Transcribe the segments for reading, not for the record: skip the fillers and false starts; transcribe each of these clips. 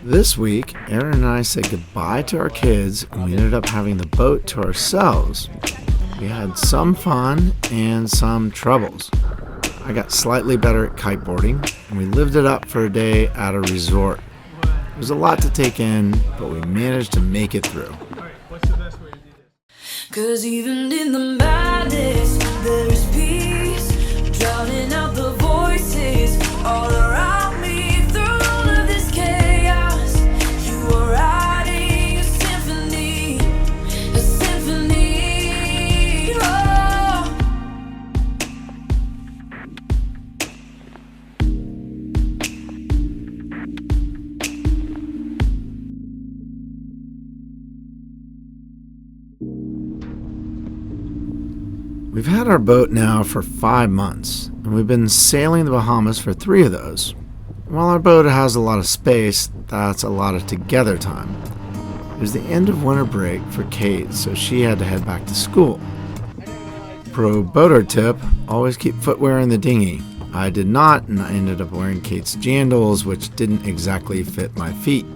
This week, Aaron and I said goodbye to our kids and we ended up having the boat to ourselves. We had some fun and some troubles. I got slightly better at kiteboarding and we lived it up for a day at a resort. It was a lot to take in, but we managed to make it through. What's the best way to do this? 'Cause even in the madness, there is peace, drowning out the voices all around me. Through all of this chaos, you are writing a symphony, a symphony. Oh. We've had our boat now for 5 months, and we've been sailing the Bahamas for 3 of those. While our boat has a lot of space, that's a lot of together time. It was the end of winter break for Kate, so she had to head back to school. Pro boater tip, always keep footwear in the dinghy. I did not, and I ended up wearing Kate's jandals, which didn't exactly fit my feet.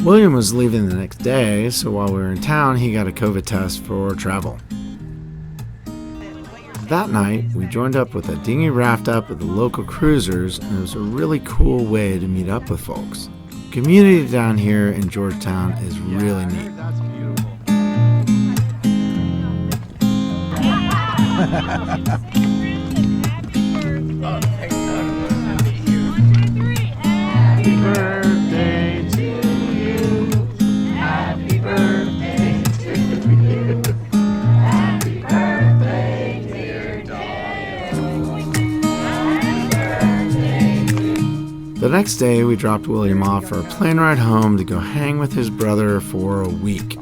William was leaving the next day, so while we were in town, he got a COVID test for travel. That night, we joined up with a dinghy raft up at the local cruisers, and it was a really cool way to meet up with folks. Community down here in Georgetown is really neat. That's beautiful. Happy birthday to you. Happy birthday to you. Happy birthday, dear Dad. The next day, we dropped William off for a plane ride home to go hang with his brother for a week.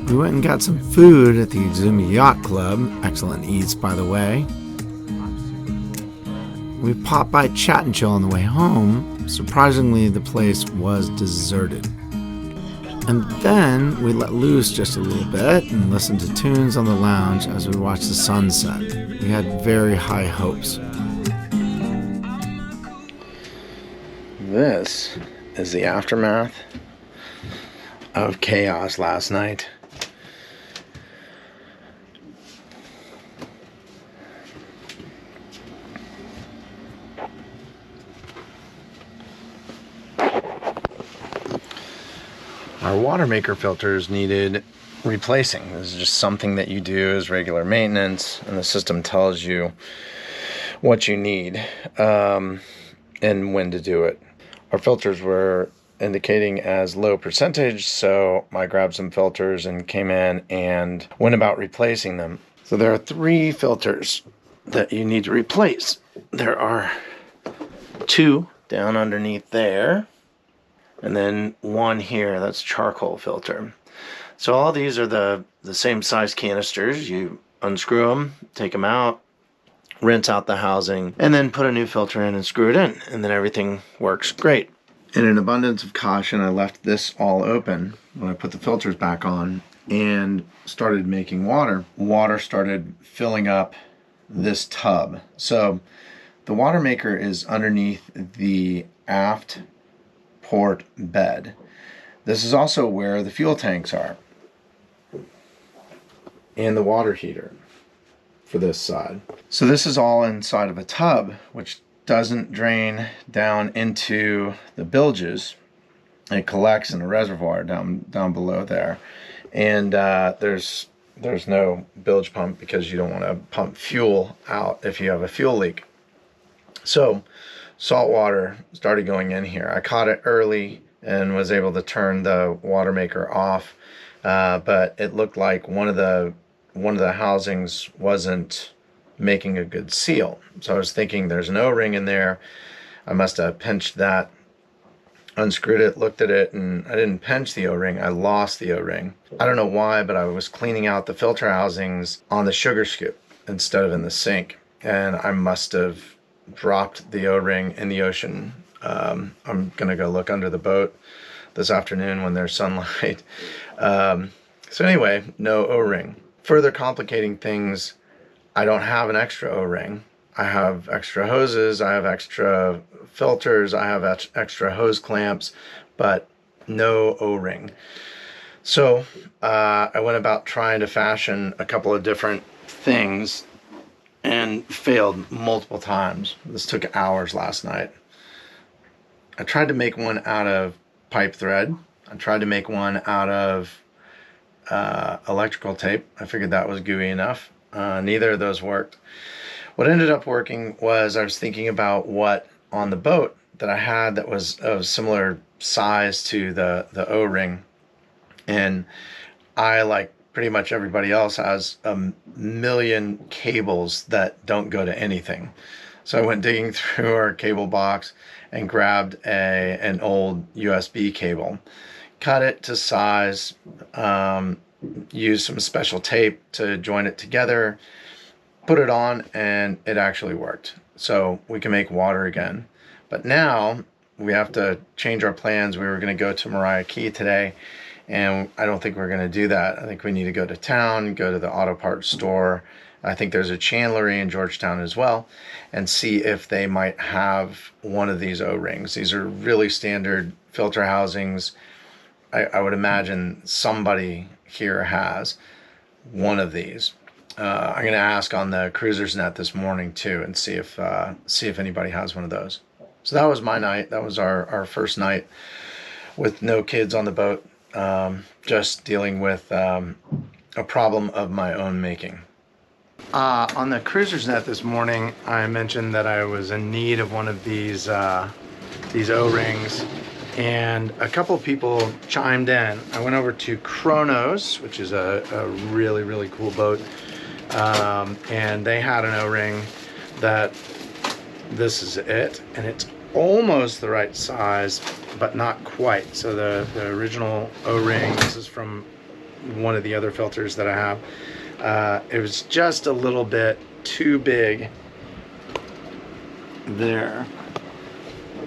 We went and got some food at the Exuma Yacht Club. Excellent eats, by the way. We popped by Chat and Chill on the way home. Surprisingly, the place was deserted. And then we let loose just a little bit and listened to tunes on the lounge as we watched the sunset. We had very high hopes. This is the aftermath of chaos last night. Our watermaker filters needed replacing. This is just something that you do as regular maintenance, and the system tells you what you need and when to do it. Our filters were indicating as low percentage, so I grabbed some filters and came in and went about replacing them. So there are 3 filters that you need to replace. There are 2 down underneath there, and then 1 here, that's charcoal filter. So all these are the same size canisters. You unscrew them, take them out, rinse out the housing, and then put a new filter in and screw it in, and then everything works great. In an abundance of caution, I left this all open when I put the filters back on and started making water. Water started filling up this tub. So the water maker is underneath the aft port bed. This is also where the fuel tanks are and the water heater for this side. So this is all inside of a tub, which doesn't drain down into the bilges. It collects in a reservoir down below there, and there's no bilge pump because you don't want to pump fuel out if you have a fuel leak. So salt water started going in here. I caught it early and was able to turn the water maker off. But it looked like one of the housings wasn't making a good seal. So I was thinking there's an O-ring in there. I must have pinched that, unscrewed it, looked at it, and I didn't pinch the O-ring, I lost the O-ring. I don't know why, but I was cleaning out the filter housings on the sugar scoop instead of in the sink, and I must have dropped the O-ring in the ocean. I'm gonna go look under the boat this afternoon when there's sunlight. So anyway, no O-ring. Further complicating things, I don't have an extra O-ring. I have extra hoses, I have extra filters, I have extra hose clamps, but no O-ring. So I went about trying to fashion a couple of different things and failed multiple times. This took hours last night. I tried to make one out of pipe thread. I tried to make one out of electrical tape. I figured that was gooey enough. Neither of those worked. What ended up working was I was thinking about what on the boat that I had that was of similar size to the O-ring, and I, like pretty much everybody else, has a million cables that don't go to anything. So I went digging through our cable box and grabbed an old USB cable, cut it to size, used some special tape to join it together, put it on, and it actually worked. So we can make water again. But now we have to change our plans. We were going to go to Mariah Key today, and I don't think we're going to do that. I think we need to go to town, go to the auto parts store. I think there's a chandlery in Georgetown as well, and see if they might have one of these O-rings. These are really standard filter housings. I would imagine somebody here has one of these. I'm going to ask on the cruiser's net this morning too, and see if anybody has one of those. So that was my night. That was our first night with no kids on the boat, just dealing with a problem of my own making. On the cruiser's net this morning, I mentioned that I was in need of one of these O-rings, and a couple of people chimed in. I went over to Kronos, which is a really, really cool boat, and they had an O-ring that this is it, and it's almost the right size, but not quite. So the original O-ring, this is from one of the other filters that I have, it was just a little bit too big there.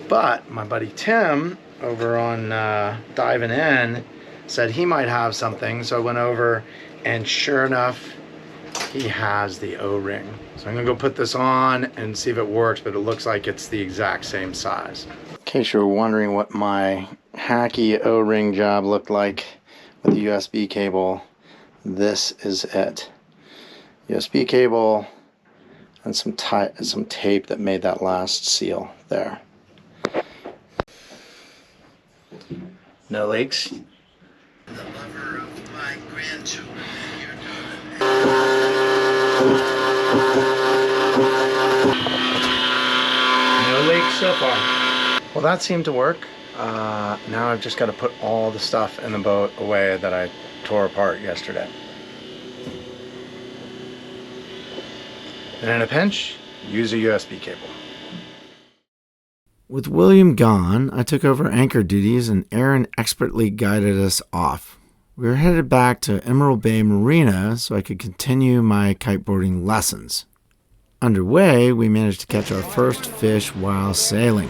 But my buddy Tim over on Diving In said he might have something, so I went over, and sure enough, he has the O-ring. So I'm gonna go put this on and see if it works, but it looks like it's the exact same size. In case you're wondering what my hacky O-ring job looked like with the USB cable, this is it. USB cable and some tape that made that last seal there. No leaks. The mother of my grandchildren. No leaks so far. Well, that seemed to work. Now I've just got to put all the stuff in the boat away that I tore apart yesterday. And in a pinch, use a USB cable. With William gone, I took over anchor duties and Aaron expertly guided us off. We were headed back to Emerald Bay Marina so I could continue my kiteboarding lessons. Underway, we managed to catch our first fish while sailing.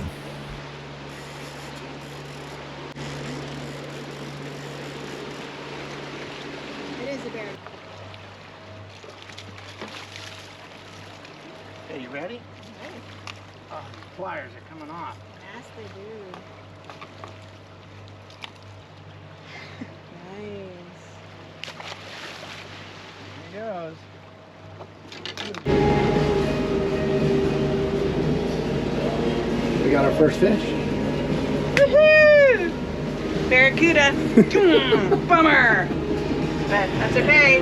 It is a bear. Hey, you ready? Oh, the pliers are coming off. Yes, they do. Nice. Here goes. We got our first fish. Woohoo! Barracuda. Bummer. But that's okay.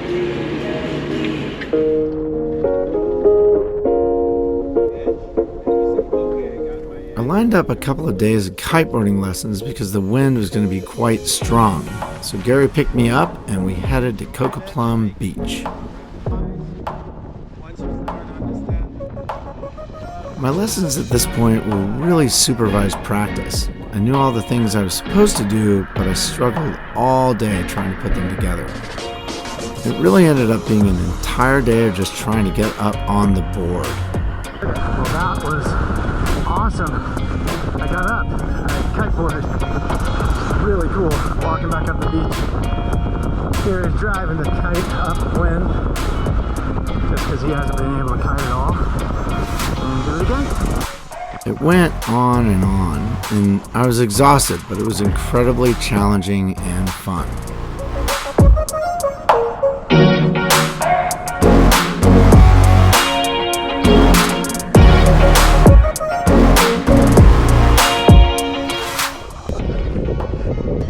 I lined up a couple of days of kiteboarding lessons because the wind was going to be quite strong. So Gary picked me up and we headed to Coca Plum Beach. My lessons at this point were really supervised practice. I knew all the things I was supposed to do, but I struggled all day trying to put them together. It really ended up being an entire day of just trying to get up on the board. Well, that was awesome. I got up, I kiteboarded. Really cool, walking back up the beach. Gary's driving the kite upwind, just because he hasn't been able to kite at all. And do it again. It went on, and I was exhausted, but it was incredibly challenging and fun.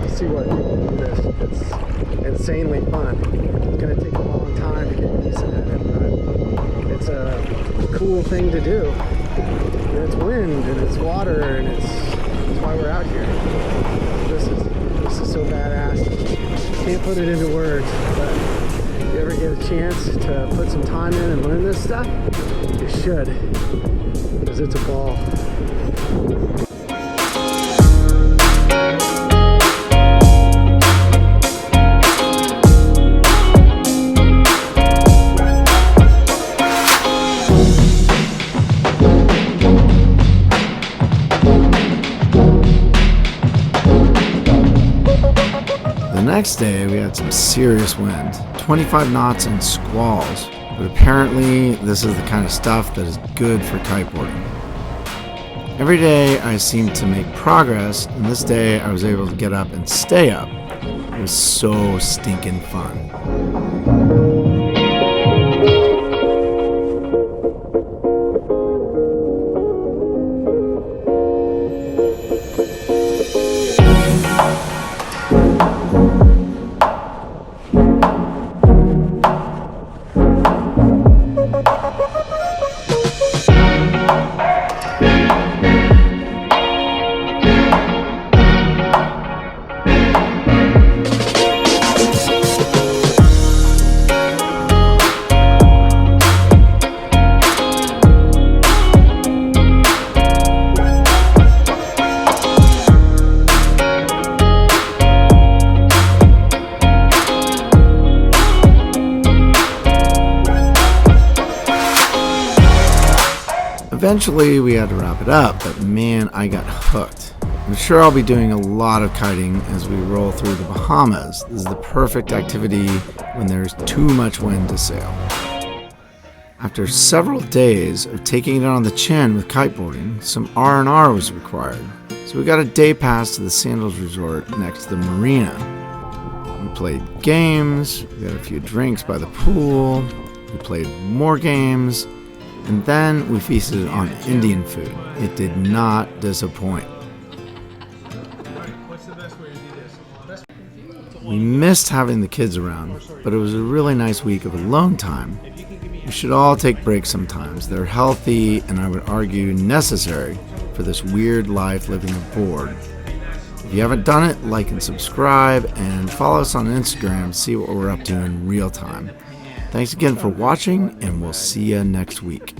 See what this, it's insanely fun. It's going to take a long time to get decent at it, but it's a cool thing to do. And it's wind and it's water and it's why we're out here. This is so badass. Can't put it into words, but if you ever get a chance to put some time in and learn this stuff, you should, because it's a ball. The next day we had some serious wind, 25 knots and squalls, but apparently this is the kind of stuff that is good for kiteboarding. Every day I seemed to make progress, and this day I was able to get up and stay up. It was so stinking fun. Eventually we had to wrap it up, but man, I got hooked. I'm sure I'll be doing a lot of kiting as we roll through the Bahamas. This is the perfect activity when there's too much wind to sail. After several days of taking it on the chin with kiteboarding, some R&R was required. So we got a day pass to the Sandals Resort next to the marina. We played games, we got a few drinks by the pool, we played more games, and then we feasted on Indian food. It did not disappoint. What's the best way to do this? We missed having the kids around, but it was a really nice week of alone time. We should all take breaks sometimes. They're healthy, and I would argue necessary for this weird life living aboard. If you haven't done it, like and subscribe, and follow us on Instagram to see what we're up to in real time. Thanks again for watching, and we'll see you next week.